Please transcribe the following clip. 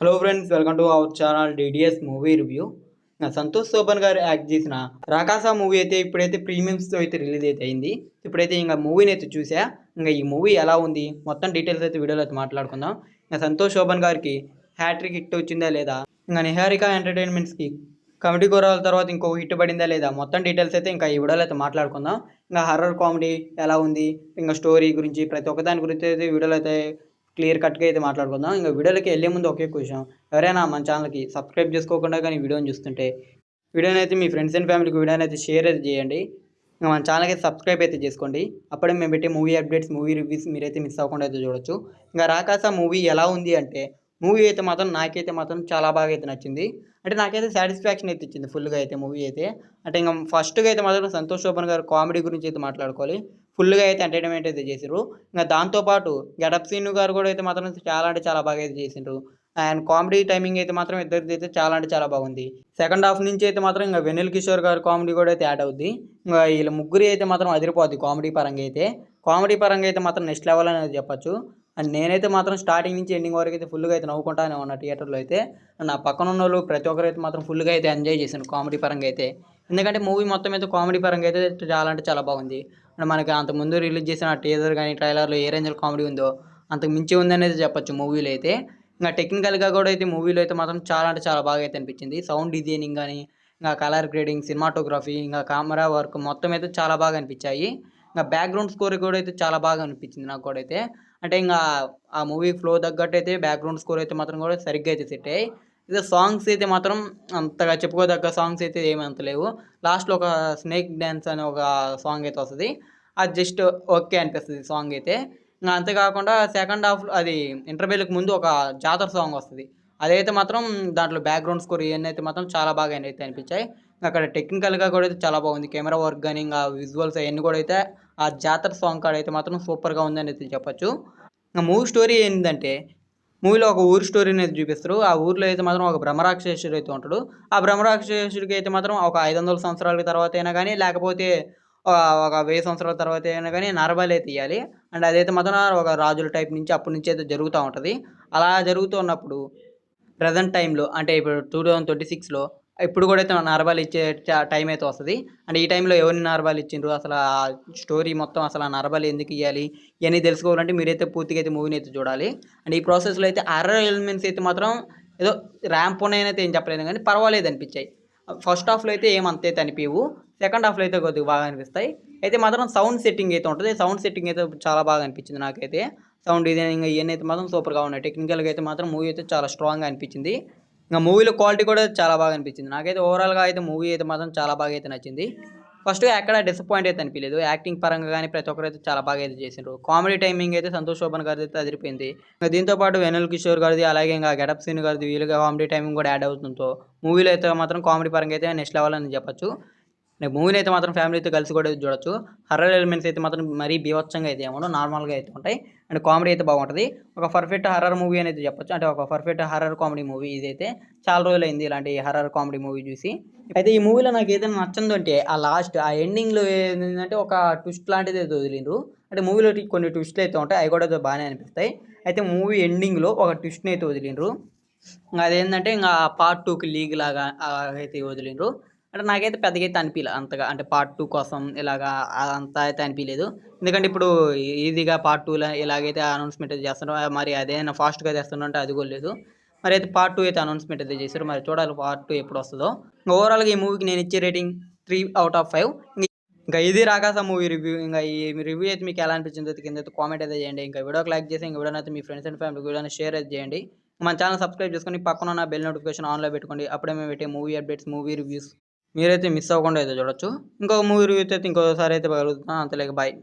Hello friends, welcome to our channel DDS movie review. Santosh Shobhan గారు act చేసిన రాకాసా movie అయితే ఇప్పుడైతే ప్రీమియమ్స్తో అయితే రిలీజ్ అయితే అయింది. ఇప్పుడైతే ఇంకా మూవీని అయితే చూసా. ఇంకా ఈ మూవీ ఎలా ఉంది మొత్తం డీటెయిల్స్ అయితే వీడియోలో అయితే మాట్లాడుకుందాం. ఇంకా సంతోష్ శోభన్ గారికి హ్యాట్రిక్ హిట్ వచ్చిందా లేదా, ఇంకా నిహారిక ఎంటర్టైన్మెంట్స్కి కమిటీ కోరాల తర్వాత ఇంకో హిట్ పడిందా లేదా, మొత్తం డీటెయిల్స్ అయితే ఇంకా ఈ వీడియోలో అయితే మాట్లాడుకుందాం. ఇంకా హర్రర్ కామెడీ ఎలా ఉంది, ఇంకా స్టోరీ గురించి ప్రతి ఒక్కదాని గురించి అయితే వీడియోలో అయితే క్లియర్ కట్గా అయితే మాట్లాడుకుందాం. ఇంకా వీడియోలోకి వెళ్ళే ముందు ఒకే క్వశ్చన్, ఎవరైనా మన ఛానల్కి సబ్స్క్రైబ్ చేసుకోకుండా కానీ వీడియోని చూస్తుంటే వీడియోని అయితే మీ ఫ్రెండ్స్ అండ్ ఫ్యామిలీకి వీడియోని అయితే షేర్ అయితే చేయండి. ఇంకా మన ఛానల్కి సబ్స్క్రైబ్ అయితే చేసుకోండి. అప్పుడే మేము పెట్టే మూవీ అప్డేట్స్, మూవీ రివ్యూస్ మీరైతే మిస్ అవ్వకుండా అయితే చూడొచ్చు. ఇంకా రాకాస మూవీ ఎలా ఉంది అంటే, మూవీ అయితే మాత్రం నాకైతే మాత్రం చాలా బాగా అయితే నచ్చింది. అంటే నాకైతే సాటిస్ఫాక్షన్ అయితే ఇచ్చింది ఫుల్గా అయితే మూవీ అయితే. అంటే ఇంకా ఫస్ట్గా అయితే మాత్రం సంతోష్ శోభన్ గారు కామెడీ గురించి అయితే మాట్లాడుకోవాలి. ఫుల్గా అయితే ఎంటర్టైన్మెంట్ అయితే చేసారు. ఇంకా దాంతోపాటు గెటప్ సీను గారు కూడా అయితే మాత్రం చాలా అంటే చాలా బాగా అయితే చేసిండ్రు. అండ్ కామెడీ టైమింగ్ అయితే మాత్రం ఇద్దరిది అయితే చాలా అంటే చాలా బాగుంది. సెకండ్ హాఫ్ నుంచి అయితే మాత్రం ఇంకా వెన్నెల కిషోర్ గారు కామెడీ కూడా అయితే యాడ్ అవుద్ది. ఇంకా వీళ్ళ ముగ్గురు అయితే మాత్రం అదిరిపోద్ది కామెడీ పరంగా అయితే. కామెడీ పరంగా అయితే మాత్రం నెక్స్ట్ లెవెల్ అనేది చెప్పొచ్చు. అండ్ నేనైతే మాత్రం స్టార్టింగ్ నుంచి ఎండింగ్ వరకు అయితే ఫుల్గా అయితే నవ్వుకుంటానే ఉన్నా థియేటర్లో అయితే. నా పక్కన ఉన్న వాళ్ళు ప్రతి ఒక్కరు అయితే మాత్రం ఫుల్గా అయితే ఎంజాయ్ చేశాను కామెడీ పరంగా అయితే. ఎందుకంటే మూవీ మొత్తం అయితే కామెడీ పరంగా అయితే చాలా అంటే చాలా బాగుంది. అండ్ మనకి అంతకుముందు రిలీజ్ చేసిన టీజర్ కానీ ట్రైలర్లో ఏ రేంజ్లో కామెడీ ఉందో అంతకు మించి ఉందనేది చెప్పొచ్చు మూవీలో అయితే. ఇంకా టెక్నికల్గా కూడా అయితే మూవీలో అయితే మాత్రం చాలా అంటే చాలా బాగా అయితే అనిపించింది. సౌండ్ డిజైనింగ్ కానీ, ఇంకా కలర్ గ్రేడింగ్, సినిమాటోగ్రఫీ, ఇంకా కెమెరా వర్క్ మొత్తం అయితే చాలా బాగా అనిపించాయి. ఇంకా బ్యాక్గ్రౌండ్ స్కోర్ కూడా అయితే చాలా బాగా అనిపించింది నాకు కూడా అయితే. అంటే ఇంకా ఆ మూవీ ఫ్లో తగ్గట్టు అయితే బ్యాక్గ్రౌండ్ స్కోర్ అయితే మాత్రం కూడా సరిగ్గా అయితే సెట్ అయ్యాయి. ఇదే సాంగ్స్ అయితే మాత్రం అంతగా చెప్పుకోదగ్గ సాంగ్స్ అయితే ఏమీ అంత లేవు. లాస్ట్‌లో ఒక స్నేక్ డాన్స్ అనే ఒక సాంగ్ అయితే వస్తది. అది జస్ట్ ఓకే అనిపిస్తది సాంగ్ అయితే. ఇంగ అంతే కాకుండా సెకండ్ హాఫ్‌లో అది ఇంటర్వెల్‌కి ముందు ఒక జాతర సాంగ్ వస్తది. అదైతే మాత్రం దాంట్లో బ్యాక్‌గ్రౌండ్ స్కోర్ ఇయన్నీ అయితే మాత్రం చాలా బాగా అయితే అనిపించాయి. అక్కడ టెక్నికల్‌గా కూడా అయితే చాలా బాగుంది. కెమెరా వర్క్ గాని, ఇంగ విజువల్స్ అయన్నీ కూడా అయితే ఆ జాతర సాంగ్ కాడైతే మాత్రం సూపర్‌గా ఉందని అయితే చెప్పొచ్చు. ఇంగ మూవీ స్టోరీ ఏందంటే, మూవీలో ఒక ఊరి స్టోరీని అయితే చూపిస్తారు. ఆ ఊర్లో అయితే మాత్రం ఒక బ్రహ్మరాక్షసుడు అయితే ఉంటాడు. ఆ బ్రహ్మరాక్షసుడికి అయితే మాత్రం ఒక 500 సంవత్సరాల తర్వాత అయినా గాని, లేకపోతే ఒక 1000 సంవత్సరాల తర్వాత అయినా గాని నరబలి అయితే ఇయ్యాలి. అండ్ అదైతే మాత్రం ఒక రాజుల టైప్ నుంచి అప్పటి నుంచి అయితే జరుగుతా ఉంటది. అలా జరుగుతున్నప్పుడు ప్రెజెంట్ టైంలో అంటే ఇప్పుడు 2026లో ఇప్పుడు కూడా అయితే నరబలి ఇచ్చే టైం అయితే వస్తది. అండ్ ఈ టైంలో ఎవరిని నరబలి ఇచ్చిండ్రు, అసలు ఆ స్టోరీ మొత్తం అసలు ఆ నరబలి ఎందుకు ఇయ్యాలి, ఇయన్నీ తెలుసుకోవాలంటే మీరైతే పూర్తిగా అయితే మూవీని అయితే చూడాలి. అండ్ ఈ ప్రాసెస్‌లో అయితే హారర్ ఎలిమెంట్స్ అయితే మాత్రం ఏదో ర్యాంప్ ఉన్నాయనైతే ఏం చెప్పలేను గానీ పర్వాలేదు అనిపించాయి. ఫస్ట్ హాఫ్‌లో అయితే ఏమి అంతైతే అనిపియవు. సెకండ్ హాఫ్‌లో అయితే కొద్దిగా బాగా అనిపిస్తాయి. అయితే మాత్రం సౌండ్ సెట్టింగ్ అయితే ఉంటది. సౌండ్ సెట్టింగ్ అయితే చాలా బాగా అనిపించింది నాకైతే. సౌండ్ డిజైనింగ్ ఇయన్నీ అయితే మాత్రం సూపర్‌గా ఉన్నాయి. టెక్నికల్‌గా అయితే మాత్రం మూవీ అయితే చాలా స్ట్రాంగ్‌గా అనిపించింది. ఇంక మూవీలో క్వాలిటీ కూడా చాలా బాగా అనిపించింది. నాకైతే ఓవరాల్‌గా అయితే మూవీ అయితే మాత్రం చాలా బాగా అయితే నచ్చింది. ఫస్ట్‌గా ఎక్కడ డిసప్పాయింట్ అయితే అనిపియలేదు. యాక్టింగ్ పరంగా గాని ప్రతి ఒక్కరైతే చాలా బాగా అయితే చేసిండ్రు. కామెడీ టైమింగ్ అయితే సంతోష్ శోభన్ గారిదైతే అదిరిపోయింది. ఇంక దీంతో పాటు వెన్నెల కిషోర్ గారిది, అలాగే ఇంక గెటప్ సీను గారిది వీళ్ళకి కామెడీ టైమింగ్ కూడా యాడ్ అవుతుంతో మూవీలో అయితే మాత్రం కామెడీ పరంగా అయితే నెక్స్ట్ లెవెల్ అని చెప్పొచ్చు. మూవీని అయితే మాత్రం ఫ్యామిలీతో కలిసి కూడా చూడొచ్చు. హర్రర్ ఎలిమెంట్స్ అయితే మాత్రం మరీ బీభత్సంగా అయితే ఏముండవు. నార్మల్‌గా అయితే ఉంటాయి. అండ్ కామెడీ అయితే బాగుంటది. ఒక పర్ఫెక్ట్ హర్రర్ మూవీ అనేది చెప్పొచ్చు. అంటే ఒక పర్ఫెక్ట్ హర్రర్ కామెడీ మూవీ ఇదైతే. చాలా రోజులైంది ఇలాంటి హర్రర్ కామెడీ మూవీ చూసి. అయితే ఈ మూవీలో నాకేదైనా నచ్చందంటే ఆ లాస్ట్ ఆ ఎండింగ్‌లో ఏందంటే ఒక ట్విస్ట్ లాంటిది ఏదో వదిలిండ్రు. అంటే మూవీలో కొన్ని ట్విస్ట్‌లు అయితే ఉంటాయి. అవి కూడా బానే అనిపిస్తాయి. అయితే మూవీ ఎండింగ్‌లో ఒక ట్విస్ట్‌ని అయితే వదిలిండ్రు. అదేందంటే ఇంగ పార్ట్ 2కి లీగ్ లాగా అయితే వదిలిండ్రు. అంటే నాకైతే పెద్దగా అయితే అనిపియలే అంతగా. అంటే పార్ట్ 2 కోసం ఇలాగా అంతా అయితే అనిపియలేదు. ఎందుకంటే ఇప్పుడు ఈజీగా పార్ట్ 2 ఇలాగైతే అనౌన్స్‌మెంట్ అయితే చేస్తున్నారు. మరి అదేనా ఫాస్ట్‌గా తెస్తున్నారంటే అది కూడా లేదు. మరైతే పార్ట్ 2 అయితే అనౌన్స్‌మెంట్ అయితే చేసారు. మరి చూడాలి పార్ట్ 2 ఎప్పుడొస్తదో. ఓవరాల్‌గా ఈ మూవీకి నేనిచ్చే రేటింగ్ 3/5. ఇంకా ఇది 'రాకాస' మూవీ రివ్యూ. ఇంగ ఈ రివ్యూ అయితే మీకు ఎలా అనిపించిందో కిందైతే కామెంట్ అయితే చేయండి. ఇంకా వీడియోకి లైక్ చేసి, ఇంక వీడియోనైతే మీ ఫ్రెండ్స్ అండ్ ఫ్యామిలీకి వీడియోని షేర్ అయితే చేయండి. మన ఛానెల్ సబ్స్క్రైబ్ చేసుకొని పక్కన ఉన్న బెల్ నోటిఫికేషన్ ఆన్‌లో పెట్టుకోండి. అప్పుడే మేము పెట్టే మూవీ అప్డేట్స్, మూవీ రివ్యూస్ మీరైతే మిస్ అవ్వకుండా అయితే చూడొచ్చు. ఇంకో మూవీ రివ్యూతో అయితే ఇంకోసారి అయితే కలుద్దాం. అంతలేక బాయ్.